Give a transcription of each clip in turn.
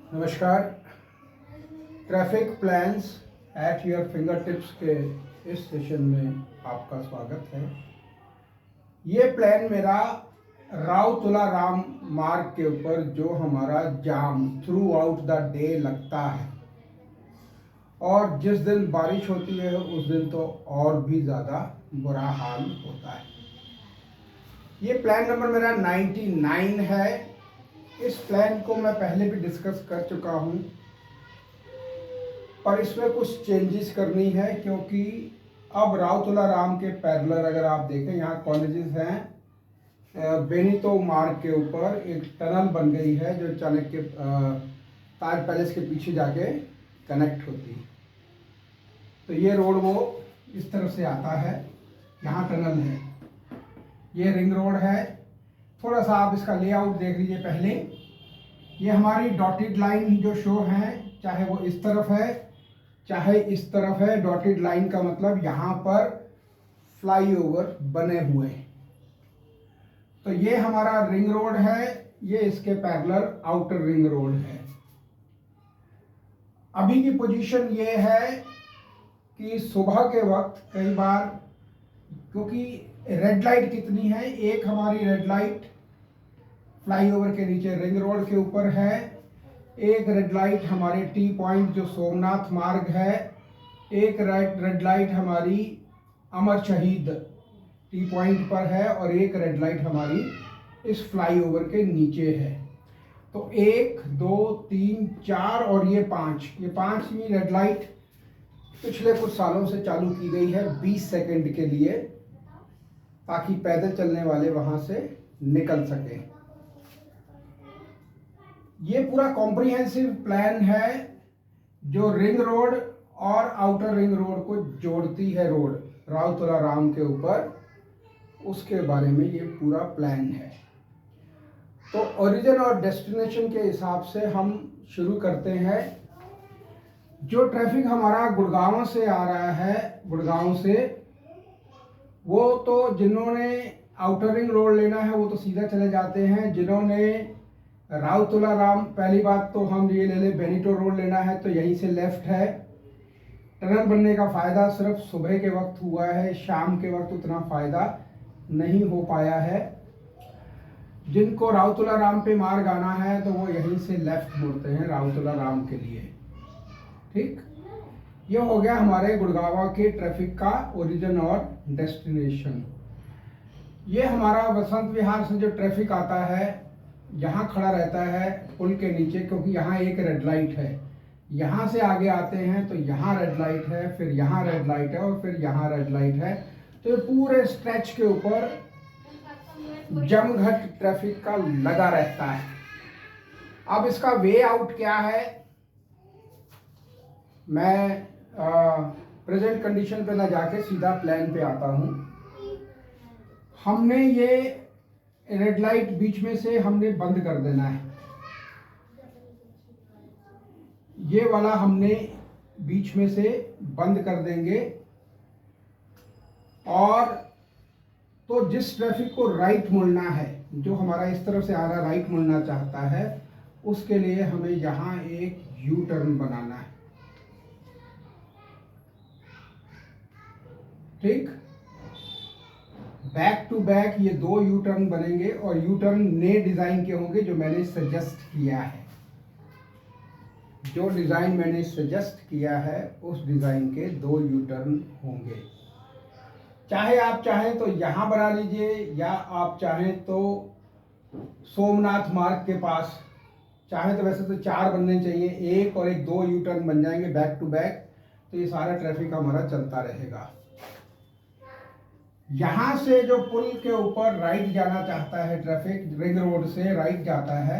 नमस्कार। Traffic plans at your finger tips के इस सेशन में आपका स्वागत है। ये प्लान मेरा राव तुलाराम मार्ग के ऊपर जो हमारा जाम थ्रू आउट द डे लगता है, और जिस दिन बारिश होती है उस दिन तो और भी ज़्यादा बुरा हाल होता है। ये प्लान नंबर मेरा 99 है। इस प्लान को मैं पहले भी डिस्कस कर चुका हूँ, पर इसमें कुछ चेंजेस करनी है क्योंकि अब राव तुलाराम के पैरेलल अगर आप देखें, यहाँ कॉलेजेस हैं। बेनीतो मार्ग के ऊपर एक टनल बन गई है जो चाणक्य ताज पैलेस के पीछे जाके कनेक्ट होती है। तो ये रोड वो इस तरफ से आता है, यहाँ टनल है, ये रिंग रोड है। थोड़ा सा आप इसका लेआउट देख लीजिए पहले। ये हमारी डॉटेड लाइन जो शो है, चाहे वो इस तरफ है चाहे इस तरफ है। डॉटेड लाइन का मतलब यहाँ पर फ्लाईओवर बने हुए हैं। तो ये हमारा रिंग रोड है, ये इसके पैरेलल आउटर रिंग रोड है। अभी की पोजीशन ये है कि सुबह के वक्त कई बार, क्योंकि रेड लाइट कितनी है, एक हमारी रेड लाइट फ्लाईओवर के नीचे रिंग रोड के ऊपर है, एक रेड लाइट हमारे टी पॉइंट जो सोमनाथ मार्ग है, एक रेड लाइट हमारी अमर शहीद टी पॉइंट पर है, और एक रेड लाइट हमारी इस फ्लाईओवर के नीचे है। तो 1 2 3 4 और ये 5वीं रेड लाइट पिछले कुछ सालों से चालू की गई है 20 सेकंड के लिए, ताकि पैदल चलने वाले वहां से निकल सके। ये पूरा कॉम्प्रिहेंसिव प्लान है जो रिंग रोड और आउटर रिंग रोड को जोड़ती है, रोड राव तुलाराम के ऊपर, उसके बारे में ये पूरा प्लान है। तो ओरिजिन और डेस्टिनेशन के हिसाब से हम शुरू करते हैं। जो ट्रैफिक हमारा गुड़गांव से आ रहा है, गुड़गांव से, वो तो जिन्होंने आउटर रिंग रोड लेना है वो तो सीधा चले जाते हैं। जिन्होंने राव तुलाराम, पहली बात तो हम ये ले लें, बेनीटो रोड लेना है तो यहीं से लेफ्ट है। टनल बनने का फ़ायदा सिर्फ सुबह के वक्त हुआ है, शाम के वक्त उतना फ़ायदा नहीं हो पाया है। जिनको राव तुलाराम पे मार्ग आना है तो वो यहीं से लेफ्ट मुड़ते हैं राव तुलाराम के लिए। ठीक, ये हो गया हमारे गुड़गांव के ट्रैफिक का ओरिजिन और डेस्टिनेशन। ये हमारा बसंत विहार से जो ट्रैफिक आता है यहाँ खड़ा रहता है पुल के नीचे, क्योंकि यहाँ एक रेड लाइट है। यहाँ से आगे आते हैं तो यहाँ रेड लाइट है, फिर यहाँ रेड लाइट है, और फिर यहाँ रेड लाइट है। तो ये पूरे स्ट्रेच के ऊपर जमघट ट्रैफिक का लगा रहता है। अब इसका वे आउट क्या है, मैं प्रेजेंट कंडीशन पे ना जाके सीधा प्लान पे आता हूँ। हमने ये रेड लाइट बीच में से हमने बंद कर देना है, ये वाला हमने बीच में से बंद कर देंगे। और तो जिस ट्रैफिक को राइट मुड़ना है, जो हमारा इस तरफ से आ रहा राइट मुड़ना चाहता है, उसके लिए हमें यहाँ एक यू टर्न बनाना है। ठीक, बैक टू बैक ये 2 यू टर्न बनेंगे, और यू टर्न नए डिज़ाइन के होंगे जो मैंने सजेस्ट किया है। जो डिज़ाइन मैंने सजेस्ट किया है उस डिज़ाइन के 2 यू टर्न होंगे। चाहे आप चाहें तो यहाँ बना लीजिए, या आप चाहें तो सोमनाथ मार्ग के पास, चाहे तो वैसे तो 4 बनने चाहिए, 1 और 1 2 यू टर्न बन जाएंगे बैक टू बैक। तो ये सारा ट्रैफिक हमारा चलता रहेगा। यहाँ से जो पुल के ऊपर राइट जाना चाहता है ट्रैफिक, रिंग रोड से राइट जाता है,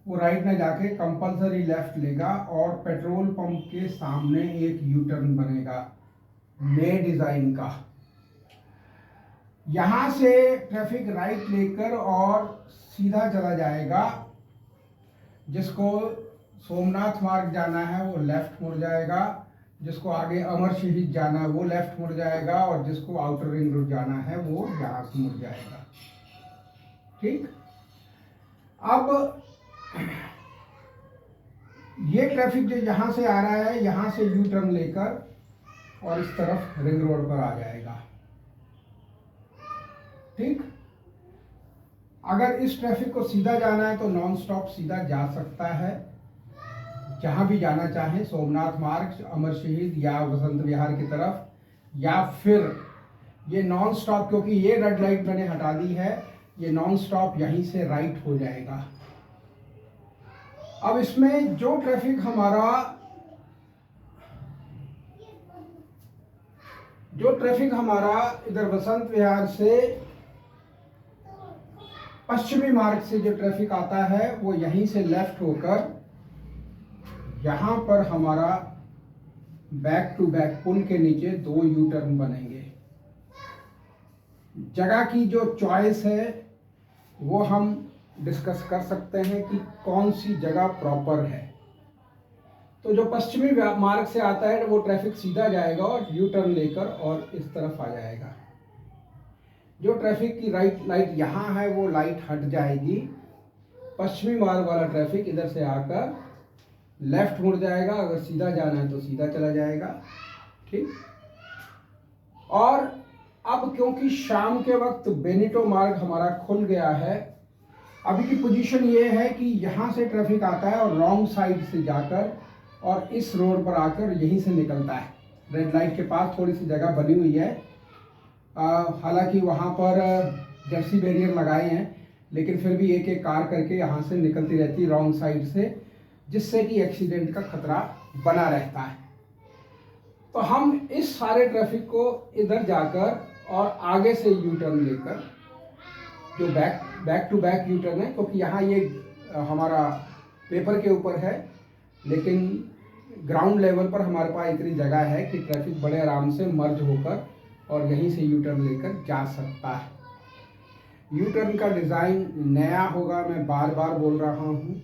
वो राइट में जाके कंपलसरी लेफ्ट लेगा, और पेट्रोल पंप के सामने एक यू टर्न बनेगा नए डिज़ाइन का। यहाँ से ट्रैफिक राइट लेकर और सीधा चला जाएगा। जिसको सोमनाथ मार्ग जाना है वो लेफ्ट मुड़ जाएगा, जिसको आगे अमर शहीद जाना है वो लेफ्ट मुड़ जाएगा, और जिसको आउटर रिंग रोड जाना है वो यहाँ से मुड़ जाएगा। ठीक, अब ये ट्रैफिक जो यहाँ से आ रहा है, यहाँ से यू टर्न लेकर और इस तरफ रिंग रोड पर आ जाएगा। ठीक, अगर इस ट्रैफिक को सीधा जाना है तो नॉन स्टॉप सीधा जा सकता है जहां भी जाना चाहे, सोमनाथ मार्ग, अमर शहीद या वसंत विहार की तरफ, या फिर ये नॉन स्टॉप, क्योंकि ये रेड लाइट मैंने हटा दी है, ये नॉन स्टॉप यहीं से राइट हो जाएगा। अब इसमें जो ट्रैफिक हमारा इधर वसंत विहार से पश्चिमी मार्ग से जो ट्रैफिक आता है वो यहीं से लेफ्ट होकर यहां पर हमारा बैक टू बैक पुल के नीचे 2 यू टर्न बनेंगे। जगह की जो चॉइस है वो हम डिस्कस कर सकते हैं कि कौन सी जगह प्रॉपर है। तो जो पश्चिमी मार्ग से आता है वो ट्रैफिक सीधा जाएगा और यू टर्न लेकर और इस तरफ आ जाएगा। जो ट्रैफिक की राइट लाइट यहाँ है वो लाइट हट जाएगी, पश्चिमी मार्ग वाला ट्रैफिक इधर से आकर लेफ्ट मुड़ जाएगा, अगर सीधा जाना है तो सीधा चला जाएगा। ठीक, और अब क्योंकि शाम के वक्त बेनिटो मार्ग हमारा खुल गया है, अभी की पोजीशन ये है कि यहाँ से ट्रैफिक आता है और रॉन्ग साइड से जाकर और इस रोड पर आकर यहीं से निकलता है। रेड लाइट के पास थोड़ी सी जगह बनी हुई है, हालांकि वहाँ पर जर्सी बैरियर लगाए हैं, लेकिन फिर भी एक एक कार करके यहाँ से निकलती रहती है रॉन्ग साइड से, जिससे कि एक्सीडेंट का खतरा बना रहता है। तो हम इस सारे ट्रैफिक को इधर जाकर और आगे से यू टर्न लेकर, जो back to back U turn है, क्योंकि यहाँ ये हमारा पेपर के ऊपर है, लेकिन ग्राउंड लेवल पर हमारे पास इतनी जगह है कि ट्रैफिक बड़े आराम से मर्ज होकर और यहीं से यू टर्न लेकर जा सकता है। यू टर्न का डिज़ाइन नया होगा, मैं बार बार बोल रहा हूँ,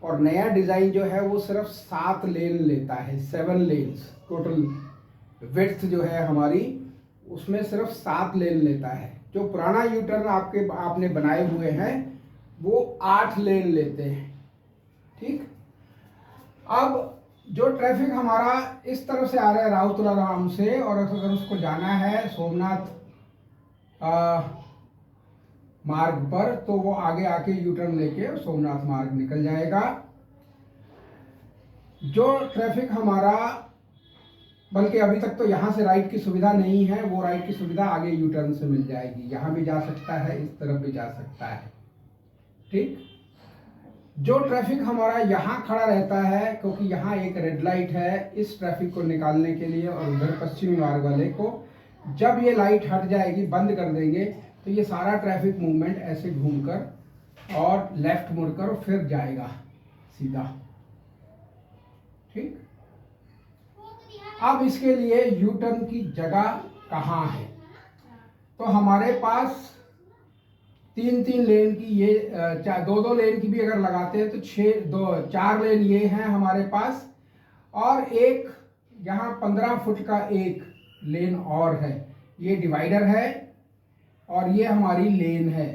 और नया डिज़ाइन जो है वो सिर्फ 7 लेन लेता है, 7 लेन्स टोटल विड्थ जो है हमारी, उसमें सिर्फ 7 लेन लेता है। जो पुराना यू टर्न आपने बनाए हुए हैं वो 8 लेन लेते हैं। ठीक, अब जो ट्रैफिक हमारा इस तरफ से आ रहा है राउतला राम से, और अगर उसको जाना है सोमनाथ मार्ग पर, तो वो आगे आके यू टर्न लेके सोमनाथ मार्ग निकल जाएगा। जो ट्रैफिक हमारा, बल्कि अभी तक तो यहाँ से राइट की सुविधा नहीं है, वो राइट की सुविधा आगे यू टर्न से मिल जाएगी, यहाँ भी जा सकता है, इस तरफ भी जा सकता है। ठीक, जो ट्रैफिक हमारा यहाँ खड़ा रहता है, क्योंकि यहाँ एक रेड लाइट है इस ट्रैफिक को निकालने के लिए, और उधर पश्चिमी मार्ग वाले को जब ये लाइट हट जाएगी, बंद कर देंगे, तो ये सारा ट्रैफिक मूवमेंट ऐसे घूमकर और लेफ्ट मुड़कर और फिर जाएगा सीधा। ठीक, अब इसके लिए यू टर्न की जगह कहाँ है? तो हमारे पास 3-3 लेन की, ये 2-2 लेन की भी अगर लगाते हैं तो 4 लेन ये हैं हमारे पास, और एक यहाँ 15 फुट का एक लेन और है, ये डिवाइडर है और ये हमारी लेन है।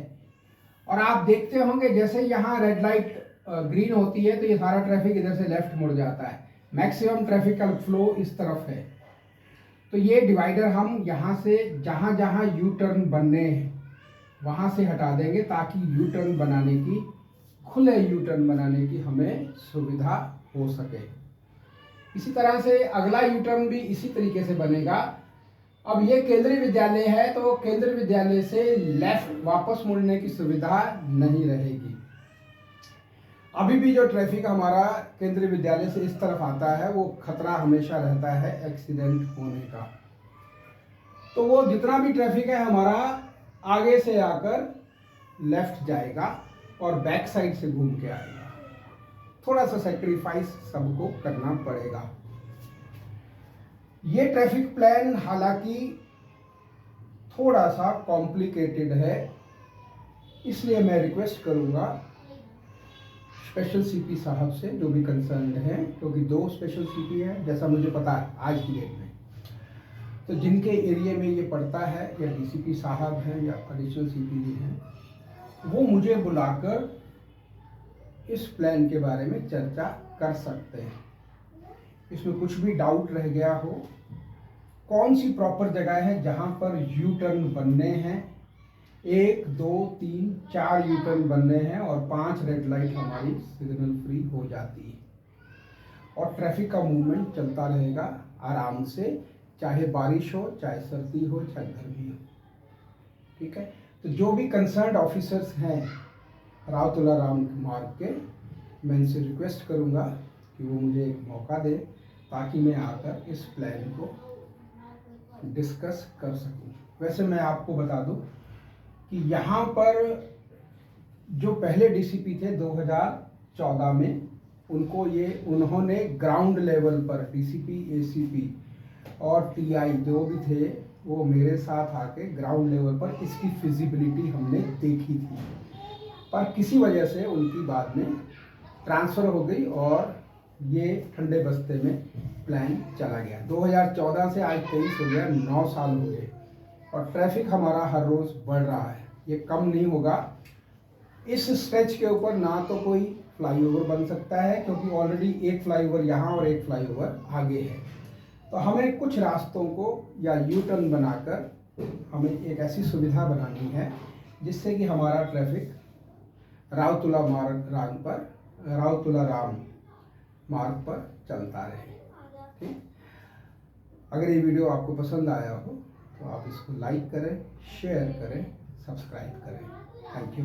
और आप देखते होंगे जैसे यहाँ रेड लाइट ग्रीन होती है तो ये सारा ट्रैफिक इधर से लेफ्ट मुड़ जाता है, मैक्सिमम ट्रैफिक का फ्लो इस तरफ है। तो ये डिवाइडर हम यहाँ से जहाँ जहाँ यू टर्न बनने हैं वहाँ से हटा देंगे, ताकि यू टर्न बनाने की, खुले यू टर्न बनाने की हमें सुविधा हो सके। इसी तरह से अगला यू टर्न भी इसी तरीके से बनेगा। अब ये केंद्रीय विद्यालय है, तो केंद्रीय विद्यालय से लेफ्ट वापस मुड़ने की सुविधा नहीं रहेगी। अभी भी जो ट्रैफिक हमारा केंद्रीय विद्यालय से इस तरफ आता है वो खतरा हमेशा रहता है एक्सीडेंट होने का। तो वो जितना भी ट्रैफिक है हमारा आगे से आकर लेफ्ट जाएगा और बैक साइड से घूम के आएगा। थोड़ा सा सेक्रीफाइस सबको करना पड़ेगा। ये ट्रैफिक प्लान हालांकि थोड़ा सा कॉम्प्लिकेटेड है, इसलिए मैं रिक्वेस्ट करूंगा स्पेशल सीपी साहब से, जो भी कंसर्न्ड हैं, क्योंकि 2 स्पेशल सीपी हैं जैसा मुझे पता है आज की डेट में, तो जिनके एरिया में ये पड़ता है, या डीसीपी साहब हैं या एडिशनल सीपी भी हैं, वो मुझे बुलाकर इस प्लान के बारे में चर्चा कर सकते हैं। इसमें कुछ भी डाउट रह गया हो, कौन सी प्रॉपर जगह है जहां पर यू टर्न बनने हैं, 1 2 3 4 यू टर्न बनने हैं और 5 रेड लाइट हमारी सिग्नल फ्री हो जाती है और ट्रैफिक का मूवमेंट चलता रहेगा आराम से, चाहे बारिश हो, चाहे सर्दी हो, चाहे गर्मी हो। ठीक है, तो जो भी कंसर्न्ड ऑफिसर्स हैं राव तुलाराम मार्ग के, मैं इनसे रिक्वेस्ट करूंगा कि वो मुझे एक मौका दें ताकि मैं आकर इस प्लान को डिस्कस कर सकूं। वैसे मैं आपको बता दूं कि यहाँ पर जो पहले डीसीपी थे 2014 में, उन्होंने ग्राउंड लेवल पर डीसीपी, एसीपी और टीआई जो भी थे वो मेरे साथ आके ग्राउंड लेवल पर इसकी फिजिबिलिटी हमने देखी थी, पर किसी वजह से उनकी बाद में ट्रांसफ़र हो गई और ये ठंडे बस्ते में प्लान चला गया। 2014 से आज 23 हो गया, 9 साल हो गए और ट्रैफिक हमारा हर रोज़ बढ़ रहा है, ये कम नहीं होगा। इस स्ट्रेच के ऊपर ना तो कोई फ्लाईओवर बन सकता है क्योंकि ऑलरेडी एक फ्लाईओवर यहाँ और एक फ्लाईओवर आगे है, तो हमें कुछ रास्तों को या यू टर्न बनाकर हमें एक ऐसी सुविधा बनानी है जिससे कि हमारा ट्रैफिक राव तुलाराम मार्ग पर चलता रहे। ठीक, अगर ये वीडियो आपको पसंद आया हो तो आप इसको लाइक करें, शेयर करें, सब्सक्राइब करें। Thank you.